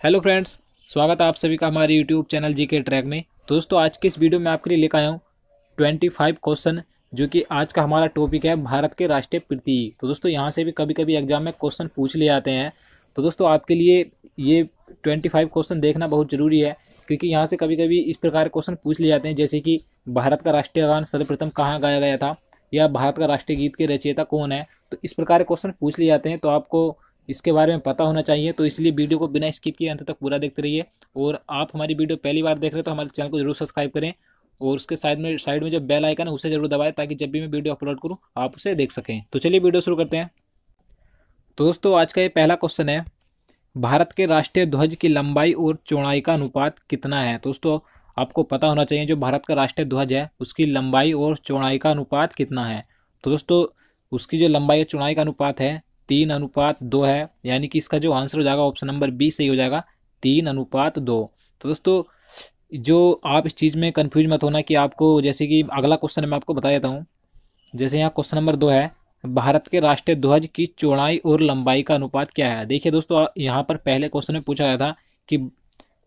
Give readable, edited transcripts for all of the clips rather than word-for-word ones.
Hello friends, स्वागत है आप सभी का हमारे यूट्यूब चैनल जी के ट्रैक में। दोस्तों, आज की इस वीडियो में आपके लिए लेकर आया हूँ 25 क्वेश्चन, जो कि आज का हमारा टॉपिक है भारत के राष्ट्रीय प्रतीक। तो दोस्तों, यहाँ से भी कभी कभी एग्जाम में क्वेश्चन पूछ लिए जाते हैं। तो दोस्तों, आपके लिए ये 25 क्वेश्चन देखना बहुत ज़रूरी है, क्योंकि यहाँ से कभी कभी इस प्रकार क्वेश्चन पूछ लिए जाते हैं, जैसे कि भारत का राष्ट्रीय गान सर्वप्रथम कहाँ गाया गया था, या भारत का राष्ट्रीय गीत के रचयिता कौन है। तो इस प्रकार के क्वेश्चन पूछ लिए जाते हैं, तो आपको इसके बारे में पता होना चाहिए। तो इसलिए वीडियो को बिना स्किप किए अंत तक पूरा देखते रहिए। और आप हमारी वीडियो पहली बार देख रहे हो तो हमारे चैनल को जरूर सब्सक्राइब करें, और उसके साइड में जो बेल आइकन है उसे जरूर दबाएं, ताकि जब भी मैं वीडियो अपलोड करूं आप उसे देख सकें। तो चलिए वीडियो शुरू करते हैं। तो दोस्तों, आज का ये पहला क्वेश्चन है, भारत के राष्ट्रीय ध्वज की लंबाई और चौड़ाई का अनुपात कितना है। तो दोस्तों, आपको पता होना चाहिए जो भारत का राष्ट्रीय ध्वज है उसकी लंबाई और चौड़ाई का अनुपात कितना है। तो दोस्तों, उसकी जो लंबाई और चौड़ाई का अनुपात है 3:2 है, यानी कि इसका जो आंसर हो जाएगा ऑप्शन नंबर बी सही हो जाएगा, 3:2। तो दोस्तों, जो आप इस चीज़ में कंफ्यूज मत होना कि आपको, जैसे कि अगला क्वेश्चन मैं आपको बता देता हूँ। जैसे यहाँ क्वेश्चन नंबर 2 है, भारत के राष्ट्रीय ध्वज की चौड़ाई और लंबाई का अनुपात क्या है। देखिए दोस्तों, यहाँ पर पहले क्वेश्चन में पूछा गया था कि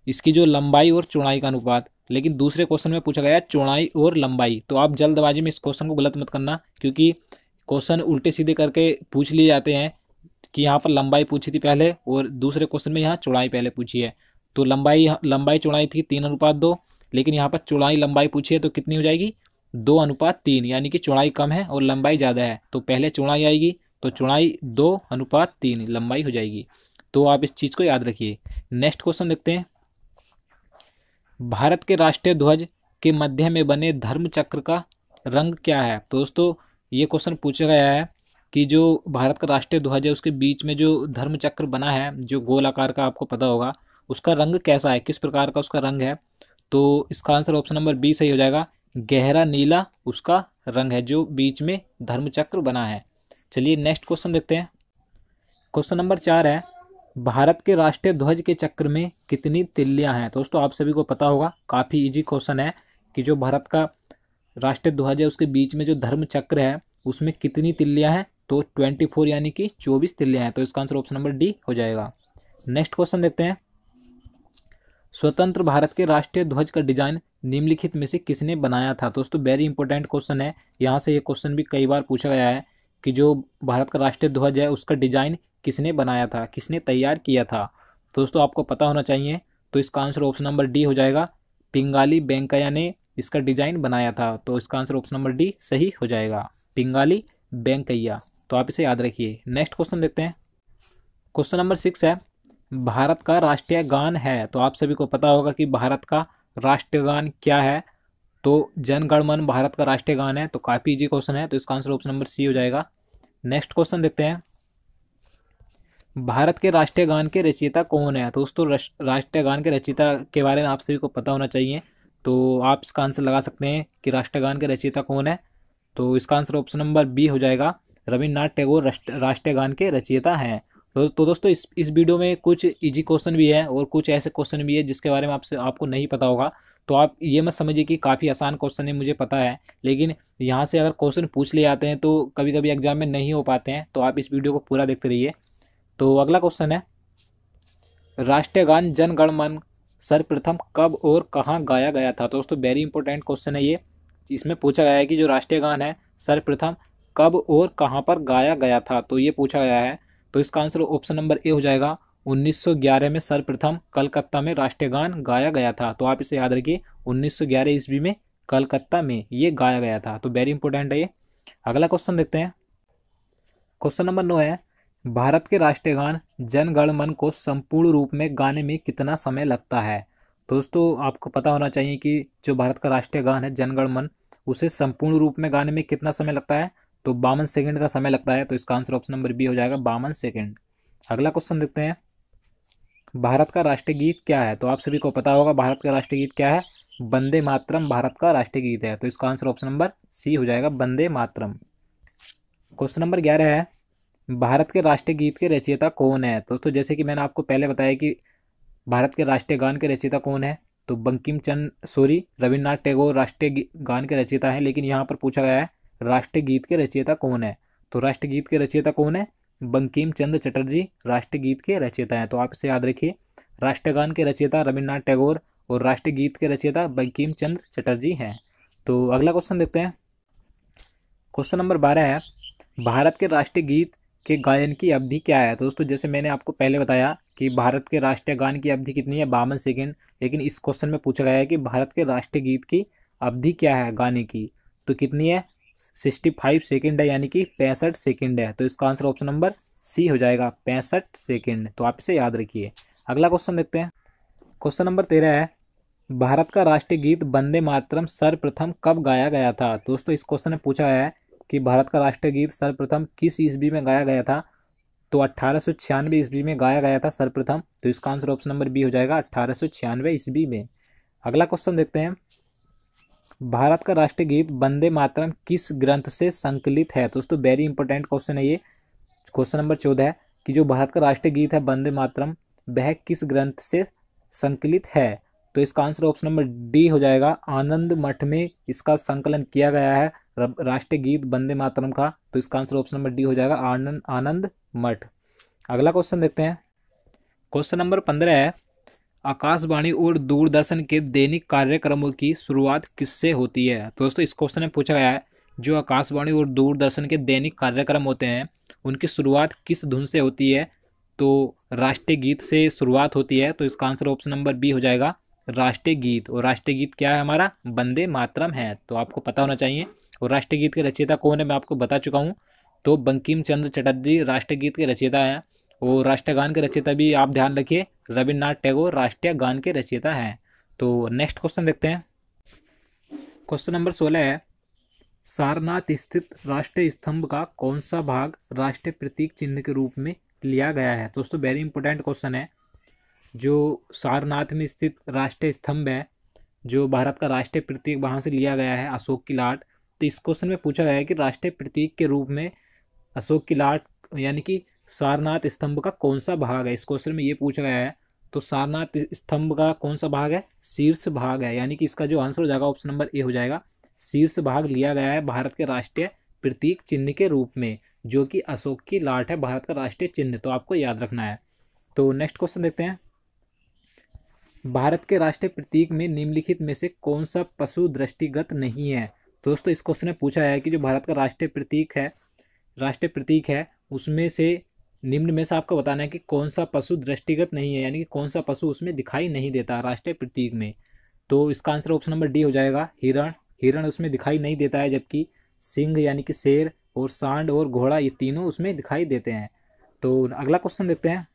इसकी जो लंबाई और चौड़ाई का अनुपात, लेकिन दूसरे क्वेश्चन में पूछा गया है चौड़ाई और लंबाई। तो आप जल्दबाजी में इस क्वेश्चन को गलत मत करना, क्योंकि क्वेश्चन उल्टे सीधे करके पूछ लिए जाते हैं कि यहाँ पर लंबाई पूछी थी पहले और दूसरे क्वेश्चन में यहाँ चौड़ाई पहले पूछी है। तो लंबाई लंबाई चौड़ाई थी 3:2, लेकिन यहाँ पर चौड़ाई लंबाई पूछी है तो कितनी हो जाएगी, 2:3, यानी कि चौड़ाई कम है और लंबाई ज़्यादा है। तो पहले चौड़ाई आएगी, तो चौड़ाई 2:3 लंबाई हो जाएगी। तो आप इस चीज़ को याद रखिए। नेक्स्ट क्वेश्चन देखते हैं, भारत के राष्ट्रीय ध्वज के मध्य में बने धर्म चक्र का रंग क्या है। तो दोस्तों, ये क्वेश्चन पूछा गया है कि जो भारत का राष्ट्रीय ध्वज है उसके बीच में जो धर्म चक्र बना है, जो गोल आकार का, आपको पता होगा, उसका रंग कैसा है, किस प्रकार का उसका रंग है। तो इसका आंसर ऑप्शन नंबर बी सही हो जाएगा, गहरा नीला उसका रंग है जो बीच में धर्म चक्र बना है। चलिए नेक्स्ट क्वेश्चन देखते हैं। क्वेश्चन नंबर 4 है, भारत के राष्ट्रीय ध्वज के चक्र में कितनी तिल्लियां हैं। तो दोस्तों, आप सभी को पता होगा, काफ़ी इजी क्वेश्चन है कि जो भारत का राष्ट्रीय ध्वज है उसके बीच में जो धर्म चक्र है उसमें कितनी तिल्लियां हैं। तो 24, यानी कि 24 तिल्लियां हैं। तो इसका आंसर ऑप्शन नंबर डी हो जाएगा। नेक्स्ट क्वेश्चन देखते हैं, स्वतंत्र भारत के राष्ट्रीय ध्वज का डिजाइन निम्नलिखित में से किसने बनाया था। दोस्तों, वेरी इंपॉर्टेंट क्वेश्चन है। यहाँ से ये क्वेश्चन भी कई बार पूछा गया है कि जो भारत का राष्ट्रीय ध्वज है उसका डिजाइन किसने बनाया था, किसने तैयार किया था। तो दोस्तों, आपको पता होना चाहिए। तो इसका आंसर ऑप्शन नंबर डी हो जाएगा, पिंगाली वेंकैया ने इसका डिजाइन बनाया था। तो इसका आंसर ऑप्शन नंबर डी सही हो जाएगा, पिंगाली वेंकैया। तो आप इसे याद रखिए। नेक्स्ट क्वेश्चन देखते हैं। क्वेश्चन नंबर 6 है, भारत का राष्ट्रीय गान है। तो आप सभी को पता होगा कि भारत का राष्ट्रीय गान क्या है। तो जन गण मन भारत का राष्ट्रीय गान है। तो काफ़ी इजी क्वेश्चन है। तो इसका आंसर ऑप्शन नंबर सी हो जाएगा। नेक्स्ट क्वेश्चन देखते हैं, भारत के राष्ट्रीय गान के रचयिता कौन है। तो दोस्तों, राष्ट्रीय गान के रचयिता के बारे में आप सभी को पता होना चाहिए। तो आप इसका आंसर लगा सकते हैं कि राष्ट्रीय गान के रचयिता कौन है। तो इसका आंसर ऑप्शन नंबर बी हो जाएगा, रविन्द्रनाथ टैगोर राष्ट्रीय गान के रचयिता हैं। तो दोस्तों, इस वीडियो में कुछ इजी क्वेश्चन भी है और कुछ ऐसे क्वेश्चन भी है जिसके बारे में आपको नहीं पता होगा। तो आप ये मत समझिए कि काफ़ी आसान क्वेश्चन है, मुझे पता है, लेकिन यहाँ से अगर क्वेश्चन पूछ लिए जाते हैं तो कभी कभी एग्जाम में नहीं हो पाते हैं। तो आप इस वीडियो को पूरा देखते रहिए। तो अगला क्वेश्चन है, राष्ट्रीय गान जन गण मन सर्वप्रथम कब और कहाँ गाया गया था। तो दोस्तों, वेरी इंपॉर्टेंट क्वेश्चन है ये। इसमें पूछा गया है कि जो राष्ट्रीय गान है सर्वप्रथम कब और कहाँ पर गाया गया था। तो ये पूछा गया है। तो इसका आंसर ऑप्शन नंबर ए हो जाएगा, 1911 में सर्वप्रथम कलकत्ता में राष्ट्रीय गान गाया गया था। तो आप इसे याद रखिए, 1911 ईस्वी में कलकत्ता में ये गाया गया था। तो वेरी इंपॉर्टेंट है ये। अगला क्वेश्चन देखते हैं। क्वेश्चन नंबर 9 है, भारत के राष्ट्रीय गान जन गण मन को संपूर्ण रूप में गाने में कितना समय लगता है। दोस्तों, आपको पता होना चाहिए कि जो भारत का राष्ट्रीय गान है जन गण मन, उसे संपूर्ण रूप में गाने में कितना समय लगता है। तो 52 सेकंड का समय लगता है। तो इसका आंसर ऑप्शन नंबर बी हो जाएगा, 52 सेकंड। अगला क्वेश्चन देखते हैं, भारत का राष्ट्रीय गीत क्या है। तो आप सभी को पता होगा भारत का राष्ट्रीय गीत क्या है, वंदे मातरम भारत का राष्ट्रीय गीत है। तो इसका आंसर ऑप्शन नंबर सी हो जाएगा, वंदे मातरम। क्वेश्चन नंबर 11 है, भारत के राष्ट्रीय गीत के रचयिता कौन है। दोस्तों, जैसे कि मैंने आपको पहले बताया कि भारत के राष्ट्रीय गान के रचयिता कौन है, तो बंकिम चंद्र सॉरी रविन्द्रनाथ टैगोर राष्ट्रीय गान के रचयिता हैं। लेकिन यहाँ पर पूछा गया है राष्ट्रीय गीत के रचयिता कौन है। तो राष्ट्रीय गीत के रचयिता कौन है, बंकिम चंद्र चटर्जी राष्ट्रीय गीत के रचयिता हैं। तो आप इसे याद रखिए, राष्ट्रगान के रचयिता रविन्द्रनाथ टैगोर और राष्ट्रीय गीत के रचयिता बंकिम चंद्र चटर्जी हैं। तो अगला क्वेश्चन देखते हैं। क्वेश्चन नंबर 12 है, भारत के राष्ट्रीय गीत के गायन की अवधि क्या है। तो दोस्तों जैसे मैंने आपको पहले बताया कि भारत के राष्ट्रीय गान की अवधि कितनी है, 52 सेकेंड। लेकिन इस क्वेश्चन में पूछा गया है कि भारत के राष्ट्रीय गीत की अवधि क्या है गाने की, तो कितनी है, 65 सेकेंड है, यानी कि 65 सेकेंड है। तो इसका आंसर ऑप्शन नंबर सी हो जाएगा, 65 सेकेंड। तो आप इसे याद रखिए। अगला क्वेश्चन देखते हैं। क्वेश्चन नंबर 13 है, भारत का राष्ट्रीय गीत वंदे मातरम सर्वप्रथम कब गाया गया था। दोस्तों इस क्वेश्चन में पूछा गया है कि भारत का राष्ट्रीय गीत सर्वप्रथम किस ईस्वी में गाया गया था। तो 1896 ईस्वी में गाया गया था सर्वप्रथम। तो इसका आंसर ऑप्शन नंबर बी हो जाएगा, 1896 ईस्वी में। अगला क्वेश्चन देखते हैं, भारत का राष्ट्रीय गीत वंदे मातरम किस ग्रंथ से संकलित है। दोस्तों वेरी इंपॉर्टेंट क्वेश्चन है ये। क्वेश्चन नंबर 14 है कि जो भारत का राष्ट्रीय गीत है वंदे मातरम, वह किस ग्रंथ से संकलित है। तो इसका आंसर ऑप्शन नंबर डी हो जाएगा, आनंद मठ में इसका संकलन किया गया है राष्ट्रीय गीत वंदे मातरम का। तो इसका आंसर ऑप्शन नंबर डी हो जाएगा, आनंद मठ। अगला क्वेश्चन देखते हैं। क्वेश्चन नंबर 15 है, आकाशवाणी और दूरदर्शन के दैनिक कार्यक्रमों की शुरुआत किससे होती है। तो दोस्तों इस क्वेश्चन में पूछा गया है, जो आकाशवाणी और दूरदर्शन के दैनिक कार्यक्रम होते हैं उनकी शुरुआत किस धुन से होती है। तो राष्ट्रीय गीत से शुरुआत होती है। तो इसका आंसर ऑप्शन नंबर बी हो जाएगा, राष्ट्रीय गीत। और राष्ट्रीय गीत क्या है हमारा, वंदे मातरम है। तो आपको पता होना चाहिए। और राष्ट्रीय गीत के रचयिता कौन है मैं आपको बता चुका हूँ। तो बंकिम चंद्र चटर्जी राष्ट्रीय गीत के रचयिता हैं। और राष्ट्रीय गान के रचयिता भी आप ध्यान रखिए, रविन्द्रनाथ टैगोर राष्ट्रीय गान के रचयिता हैं। तो नेक्स्ट क्वेश्चन देखते हैं। क्वेश्चन नंबर 16 है, सारनाथ स्थित राष्ट्रीय स्तंभ का कौन सा भाग राष्ट्रीय प्रतीक चिन्ह के रूप में लिया गया है। दोस्तों वेरी इंपॉर्टेंट क्वेश्चन है। जो सारनाथ में स्थित राष्ट्रीय स्तंभ है, जो भारत का राष्ट्रीय प्रतीक, वहाँ से लिया गया है अशोक की लाट। तो इस क्वेश्चन में पूछा गया है कि राष्ट्रीय प्रतीक के रूप में अशोक की लाट यानी कि सारनाथ स्तंभ का कौन सा भाग है। इस क्वेश्चन में ये पूछा गया है। तो सारनाथ स्तंभ का कौन सा भाग है, शीर्ष भाग है। यानी कि इसका जो आंसर हो जाएगा ऑप्शन नंबर ए हो जाएगा, शीर्ष भाग लिया गया है भारत के राष्ट्रीय प्रतीक चिन्ह के रूप में, जो कि अशोक की लाट है भारत का राष्ट्रीय चिन्ह। तो आपको याद रखना है। तो नेक्स्ट क्वेश्चन देखते हैं। भारत के राष्ट्रीय प्रतीक में निम्नलिखित में से कौन सा पशु दृष्टिगत नहीं है। तो दोस्तों इस क्वेश्चन में पूछा है कि जो भारत का राष्ट्रीय प्रतीक है उसमें से निम्न में से आपको बताना है कि कौन सा पशु दृष्टिगत नहीं है, यानी कि कौन सा पशु उसमें दिखाई नहीं देता राष्ट्रीय प्रतीक में। तो इसका आंसर ऑप्शन नंबर डी हो जाएगा, हिरण। हिरण उसमें दिखाई नहीं देता है, जबकि सिंह यानी कि शेर और सांड और घोड़ा ये तीनों उसमें दिखाई देते हैं। तो अगला क्वेश्चन देखते हैं,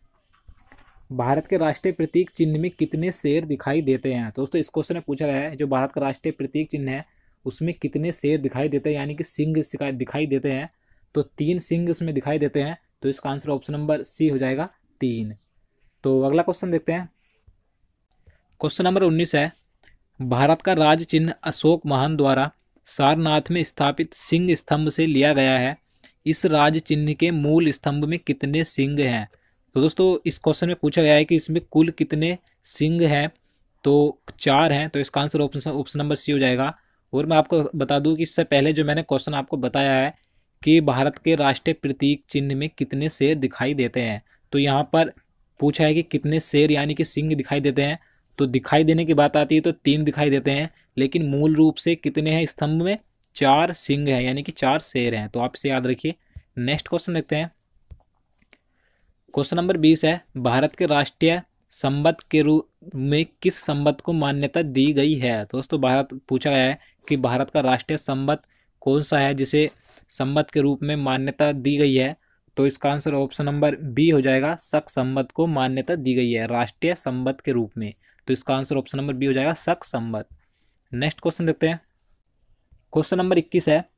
भारत के राष्ट्रीय प्रतीक चिन्ह में कितने शेर दिखाई देते हैं। दोस्तों इस क्वेश्चन में पूछा गया है, जो भारत का राष्ट्रीय प्रतीक चिन्ह है उसमें कितने शेर दिखाई देते हैं, यानी कि सिंह दिखाई देते हैं। तो 3 सिंह उसमें दिखाई देते हैं। तो इसका आंसर ऑप्शन नंबर सी हो जाएगा, 3। तो अगला क्वेश्चन देखते हैं। क्वेश्चन नंबर 19 है, भारत का राज्य चिन्ह अशोक महान द्वारा सारनाथ में स्थापित सिंह स्तंभ से लिया गया है। इस राज्य चिन्ह के मूल स्तंभ में कितने सिंह हैं। तो दोस्तों इस क्वेश्चन में पूछा गया है कि इसमें कुल कितने सिंह हैं। तो 4 हैं। तो इसका आंसर ऑप्शन नंबर सी हो जाएगा। और मैं आपको बता दूं कि इससे पहले जो मैंने क्वेश्चन आपको बताया है कि भारत के राष्ट्रीय प्रतीक चिन्ह में कितने शेर दिखाई देते हैं, तो यहाँ पर पूछा है कि कितने शेर यानी कि सिंह दिखाई देते हैं। तो दिखाई देने की बात आती है तो 3 दिखाई देते हैं, लेकिन मूल रूप से कितने हैं स्तंभ में, 4 सिंह हैं, यानी कि 4 शेर हैं। तो आप इसे याद रखिए। नेक्स्ट क्वेश्चन देखते हैं। क्वेश्चन नंबर 20 है, भारत के राष्ट्रीय संबंध के रूप में किस संबंध को मान्यता दी गई है। दोस्तों भारत पूछा गया है कि भारत का राष्ट्रीय संबंध कौन सा है जिसे संबंध के रूप में मान्यता दी गई है। तो इसका आंसर ऑप्शन नंबर बी हो जाएगा, शक संबंध को मान्यता दी गई है राष्ट्रीय संबंध के रूप में। तो इसका आंसर ऑप्शन नंबर बी हो जाएगा, शक संबंध। नेक्स्ट क्वेश्चन देखते हैं। क्वेश्चन नंबर 21 है,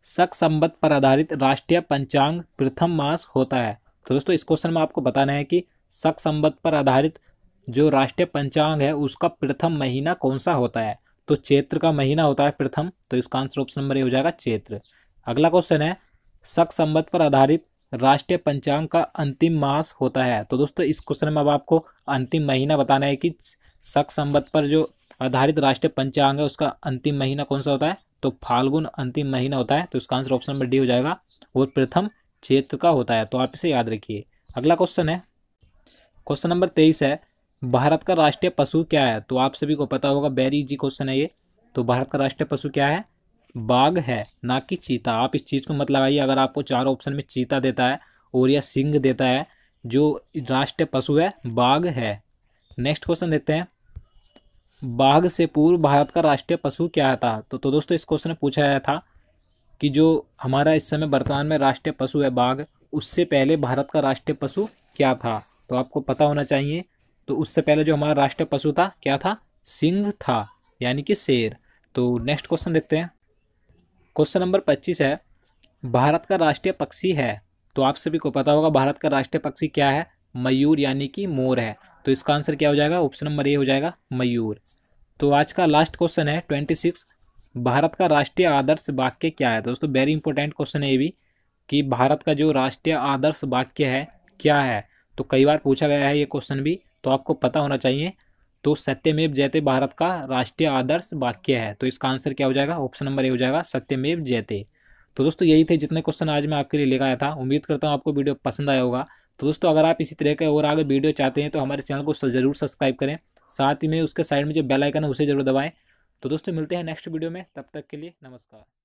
शक संबंध पर आधारित राष्ट्रीय पंचांग प्रथम मास होता है। तो दोस्तों इस क्वेश्चन में आपको बताना है कि शक संबंध पर आधारित जो राष्ट्रीय पंचांग है उसका प्रथम महीना कौन सा होता है। तो चैत्र का महीना होता है प्रथम। तो इसका आंसर ऑप्शन नंबर ए हो जाएगा, चैत्र। अगला क्वेश्चन है, शक संबंध पर आधारित राष्ट्रीय पंचांग का अंतिम मास होता है। तो दोस्तों इस क्वेश्चन में अब आपको अंतिम महीना बताना है कि शक संबंध पर जो आधारित राष्ट्रीय पंचांग है उसका अंतिम महीना कौन सा होता है। तो फाल्गुन अंतिम महीना होता है। तो इसका आंसर ऑप्शन नंबर डी हो जाएगा, और प्रथम चैत्र का होता है। तो आप इसे याद रखिए। अगला क्वेश्चन है, क्वेश्चन नंबर 23 है, भारत का राष्ट्रीय पशु क्या है? तो आप सभी को पता होगा, वेरी इजी क्वेश्चन है ये। तो भारत का राष्ट्रीय पशु क्या है? बाघ है, ना कि चीता। आप इस चीज़ को मत लगाइए। अगर आपको चार ऑप्शन में चीता देता है और या सिंह देता है, जो राष्ट्रीय पशु है बाघ है। नेक्स्ट क्वेश्चन देखते हैं, बाघ से पूर्व भारत का राष्ट्रीय पशु क्या था? तो दोस्तों इस क्वेश्चन में पूछा गया था कि जो हमारा इस समय वर्तमान में राष्ट्रीय पशु है बाघ, उससे पहले भारत का राष्ट्रीय पशु क्या था? तो आपको पता होना चाहिए। तो उससे पहले जो हमारा राष्ट्रीय पशु था क्या था? सिंह था, यानी कि शेर। तो नेक्स्ट क्वेश्चन देखते हैं, क्वेश्चन नंबर 25 है, भारत का राष्ट्रीय पक्षी है। तो आप सभी को पता होगा भारत का राष्ट्रीय पक्षी क्या है? मयूर, यानी कि मोर है। तो इसका आंसर क्या हो जाएगा? ऑप्शन नंबर ए हो जाएगा, मयूर। तो आज का लास्ट क्वेश्चन है 26, भारत का राष्ट्रीय आदर्श वाक्य क्या है? दोस्तों वेरी इंपॉर्टेंट क्वेश्चन है ये भी, कि भारत का जो राष्ट्रीय आदर्श वाक्य है क्या है? तो कई बार पूछा गया है ये क्वेश्चन भी, तो आपको पता होना चाहिए। तो सत्यमेव जयते भारत का राष्ट्रीय आदर्श वाक्य है। तो इसका आंसर क्या हो जाएगा? ऑप्शन नंबर ए हो जाएगा, सत्यमेव जयते। तो दोस्तों यही थे जितने क्वेश्चन आज मैं आपके लिए लेकर आया था। उम्मीद करता हूँ आपको वीडियो पसंद आया होगा। तो दोस्तों अगर आप इसी तरह के और आगे वीडियो चाहते हैं तो हमारे चैनल को जरूर सब्सक्राइब करें। साथ ही में उसके साइड में जो बेल आइकन है उसे जरूर दबाएं। तो दोस्तों मिलते हैं नेक्स्ट वीडियो में, तब तक के लिए नमस्कार।